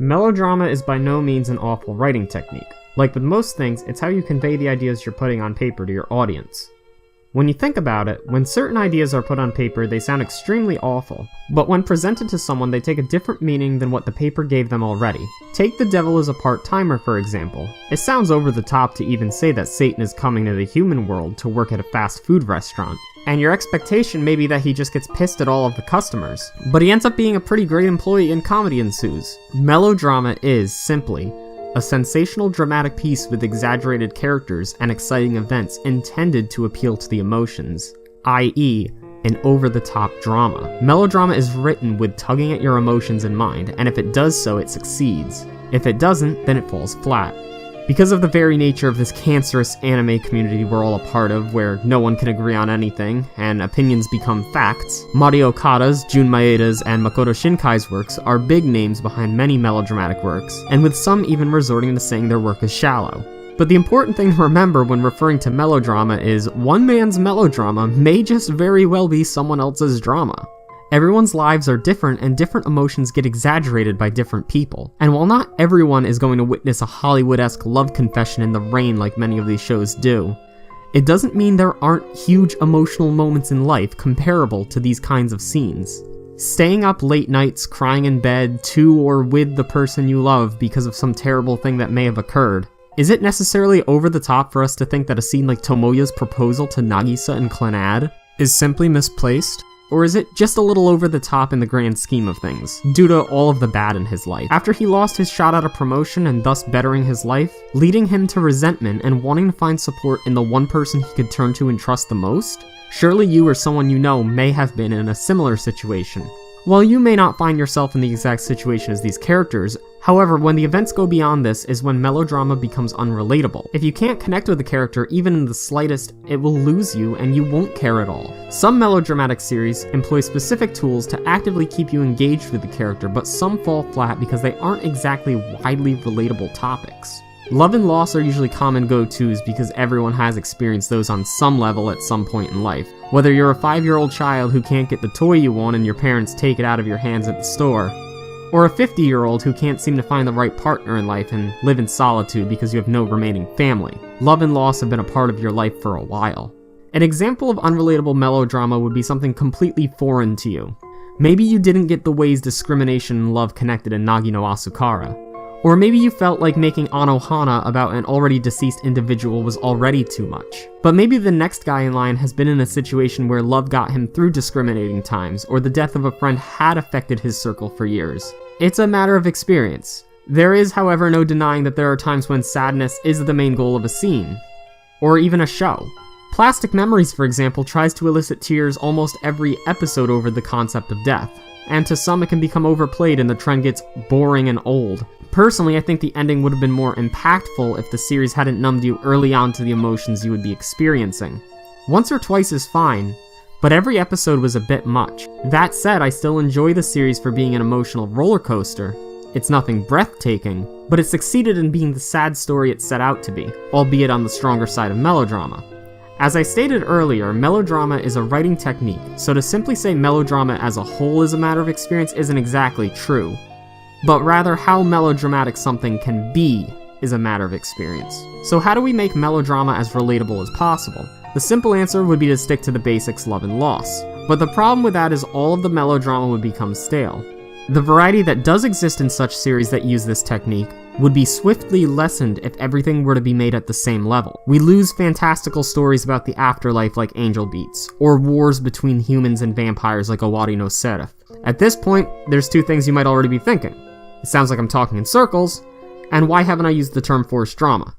Melodrama is by no means an awful writing technique. Like with most things, it's how you convey the ideas you're putting on paper to your audience. When you think about it, when certain ideas are put on paper, they sound extremely awful, but when presented to someone, they take a different meaning than what the paper gave them already. Take The Devil is a Part-Timer, for example. It sounds over the top to even say that Satan is coming to the human world to work at a fast food restaurant, and your expectation may be that he just gets pissed at all of the customers, but he ends up being a pretty great employee and comedy ensues. Melodrama is, simply, a sensational dramatic piece with exaggerated characters and exciting events intended to appeal to the emotions, i.e., an over-the-top drama. Melodrama is written with tugging at your emotions in mind, and if it does so, it succeeds. If it doesn't, then it falls flat. Because of the very nature of this cancerous anime community we're all a part of, where no one can agree on anything, and opinions become facts, Mari Okada's, Jun Maeda's, and Makoto Shinkai's works are big names behind many melodramatic works, and with some even resorting to saying their work is shallow. But the important thing to remember when referring to melodrama is one man's melodrama may just very well be someone else's drama. Everyone's lives are different, and different emotions get exaggerated by different people. And while not everyone is going to witness a Hollywood-esque love confession in the rain like many of these shows do, it doesn't mean there aren't huge emotional moments in life comparable to these kinds of scenes. Staying up late nights, crying in bed to or with the person you love because of some terrible thing that may have occurred. Is it necessarily over the top for us to think that a scene like Tomoya's proposal to Nagisa and Clannad is simply misplaced? Or is it just a little over the top in the grand scheme of things, due to all of the bad in his life? After he lost his shot at a promotion and thus bettering his life, leading him to resentment and wanting to find support in the one person he could turn to and trust the most? Surely you or someone you know may have been in a similar situation. While you may not find yourself in the exact situation as these characters, however, when the events go beyond this is when melodrama becomes unrelatable. If you can't connect with the character even in the slightest, it will lose you and you won't care at all. Some melodramatic series employ specific tools to actively keep you engaged with the character, but some fall flat because they aren't exactly widely relatable topics. Love and loss are usually common go-tos because everyone has experienced those on some level at some point in life. Whether you're a 5-year-old child who can't get the toy you want and your parents take it out of your hands at the store, or a 50-year-old who can't seem to find the right partner in life and live in solitude because you have no remaining family. Love and loss have been a part of your life for a while. An example of unrelatable melodrama would be something completely foreign to you. Maybe you didn't get the ways discrimination and love connected in Nagi no Asukara. Or maybe you felt like making Anohana about an already deceased individual was already too much. But maybe the next guy in line has been in a situation where love got him through discriminating times, or the death of a friend had affected his circle for years. It's a matter of experience. There is, however, no denying that there are times when sadness is the main goal of a scene, or even a show. Plastic Memories, for example, tries to elicit tears almost every episode over the concept of death, and to some it can become overplayed and the trend gets boring and old. Personally, I think the ending would have been more impactful if the series hadn't numbed you early on to the emotions you would be experiencing. Once or twice is fine, but every episode was a bit much. That said, I still enjoy the series for being an emotional roller coaster. It's nothing breathtaking, but it succeeded in being the sad story it set out to be, albeit on the stronger side of melodrama. As I stated earlier, melodrama is a writing technique, so to simply say melodrama as a whole is a matter of experience isn't exactly true, but rather how melodramatic something can be is a matter of experience. So how do we make melodrama as relatable as possible? The simple answer would be to stick to the basics, love and loss. But the problem with that is all of the melodrama would become stale. The variety that does exist in such series that use this technique would be swiftly lessened if everything were to be made at the same level. We lose fantastical stories about the afterlife like Angel Beats, or wars between humans and vampires like Owari no Seraph. At this point, there's two things you might already be thinking. It sounds like I'm talking in circles, and why haven't I used the term forced drama?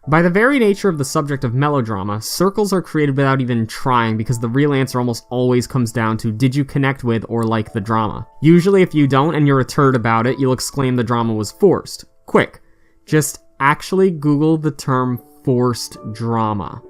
By the very nature of the subject of melodrama, circles are created without even trying because the real answer almost always comes down to did you connect with or like the drama. Usually if you don't and you're a turd about it, you'll exclaim the drama was forced. Quick, just actually Google the term forced drama.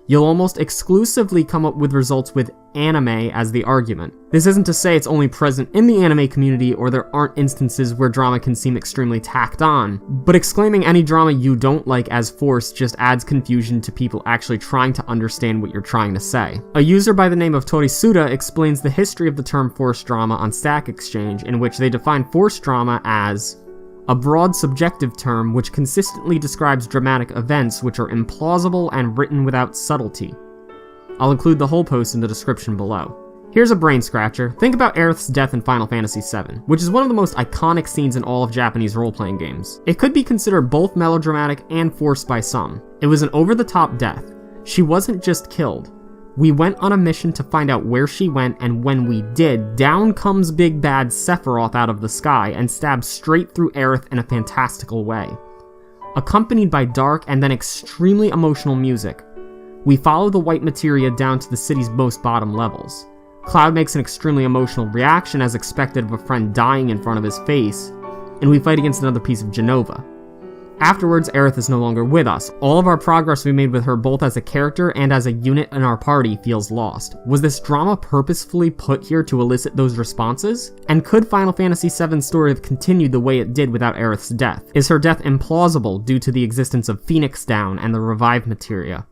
you'll almost exclusively come up with results with anime as the argument. This isn't to say it's only present in the anime community or there aren't instances where drama can seem extremely tacked on, but exclaiming any drama you don't like as forced just adds confusion to people actually trying to understand what you're trying to say. A user by the name of Torisuda explains the history of the term forced drama on Stackexchange, in which they define forced drama as a broad subjective term which consistently describes dramatic events which are implausible and written without subtlety. I'll include the whole post in the description below. Here's a brain scratcher. Think about Aerith's death in Final Fantasy VII, which is one of the most iconic scenes in all of Japanese role-playing games. It could be considered both melodramatic and forced by some. It was an over-the-top death. She wasn't just killed. We went on a mission to find out where she went, and when we did, down comes big bad Sephiroth out of the sky and stabs straight through Aerith in a fantastical way. Accompanied by dark and then extremely emotional music, we follow the white materia down to the city's most bottom levels. Cloud makes an extremely emotional reaction as expected of a friend dying in front of his face, and we fight against another piece of Genova. Afterwards, Aerith is no longer with us. All of our progress we made with her both as a character and as a unit in our party feels lost. Was this drama purposefully put here to elicit those responses? And could Final Fantasy VII's story have continued the way it did without Aerith's death? Is her death implausible due to the existence of Phoenix Down and the revived materia?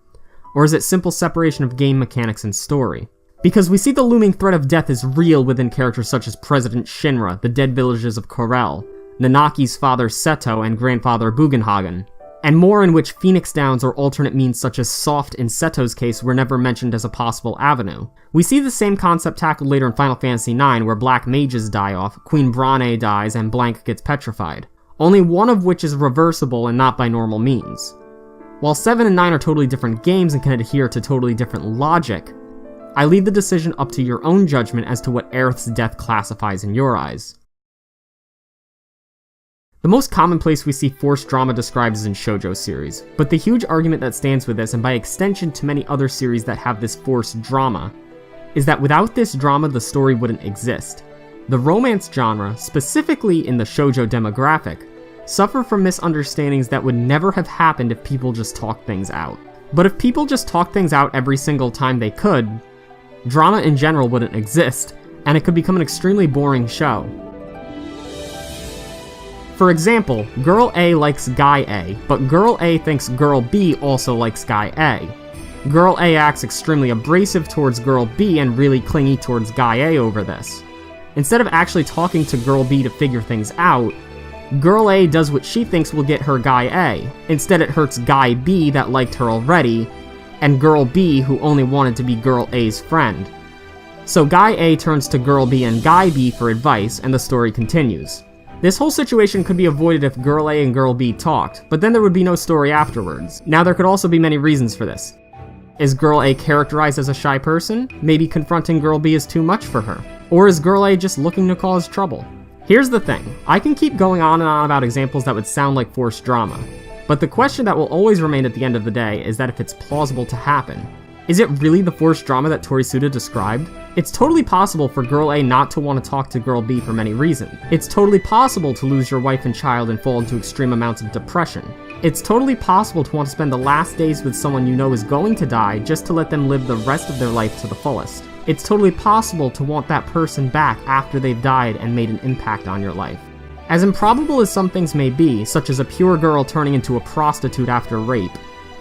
Or is it simple separation of game mechanics and story? Because we see the looming threat of death is real within characters such as President Shinra, the dead villages of Corel, Nanaki's father Seto and grandfather Bugenhagen, and more in which Phoenix Downs or alternate means such as soft in Seto's case were never mentioned as a possible avenue. We see the same concept tackled later in Final Fantasy IX where black mages die off, Queen Brane dies, and Blank gets petrified, only one of which is reversible and not by normal means. While 7 and 9 are totally different games and can adhere to totally different logic, I leave the decision up to your own judgment as to what Aerith's death classifies in your eyes. The most common place we see forced drama described is in shoujo series, but the huge argument that stands with this, and by extension to many other series that have this forced drama, is that without this drama the story wouldn't exist. The romance genre, specifically in the shoujo demographic, suffer from misunderstandings that would never have happened if people just talked things out. But if people just talked things out every single time they could, drama in general wouldn't exist, and it could become an extremely boring show. For example, Girl A likes Guy A, but Girl A thinks Girl B also likes Guy A. Girl A acts extremely abrasive towards Girl B and really clingy towards Guy A over this. Instead of actually talking to Girl B to figure things out, Girl A does what she thinks will get her Guy A. Instead it hurts Guy B that liked her already, and Girl B who only wanted to be Girl A's friend. So Guy A turns to Girl B and Guy B for advice, and the story continues. This whole situation could be avoided if Girl A and Girl B talked, but then there would be no story afterwards. Now there could also be many reasons for this. Is Girl A characterized as a shy person? Maybe confronting Girl B is too much for her. Or is Girl A just looking to cause trouble? Here's the thing, I can keep going on and on about examples that would sound like forced drama, but the question that will always remain at the end of the day is that if it's plausible to happen. Is it really the forced drama that Torisuda described? It's totally possible for Girl A not to want to talk to Girl B for many reasons. It's totally possible to lose your wife and child and fall into extreme amounts of depression. It's totally possible to want to spend the last days with someone you know is going to die just to let them live the rest of their life to the fullest. It's totally possible to want that person back after they've died and made an impact on your life. As improbable as some things may be, such as a pure girl turning into a prostitute after rape,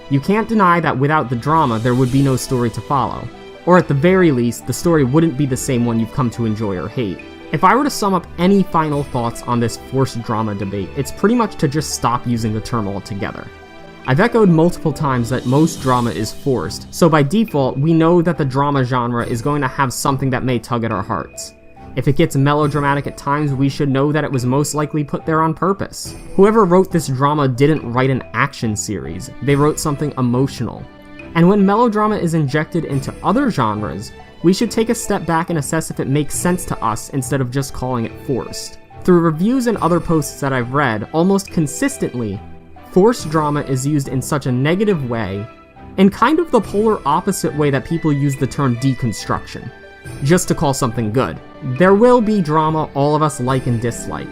you can't deny that without the drama, there would be no story to follow. Or at the very least, the story wouldn't be the same one you've come to enjoy or hate. If I were to sum up any final thoughts on this forced drama debate, it's pretty much to just stop using the term altogether. I've echoed multiple times that most drama is forced, so by default, we know that the drama genre is going to have something that may tug at our hearts. If it gets melodramatic at times, we should know that it was most likely put there on purpose. Whoever wrote this drama didn't write an action series, they wrote something emotional. And when melodrama is injected into other genres, we should take a step back and assess if it makes sense to us instead of just calling it forced. Through reviews and other posts that I've read, almost consistently, forced drama is used in such a negative way, in kind of the polar opposite way that people use the term deconstruction, just to call something good. There will be drama all of us like and dislike,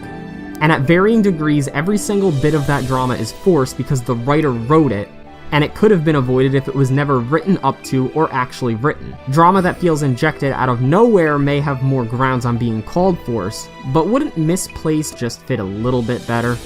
and at varying degrees every single bit of that drama is forced because the writer wrote it, and it could have been avoided if it was never written up to or actually written. Drama that feels injected out of nowhere may have more grounds on being called forced, but wouldn't misplaced just fit a little bit better?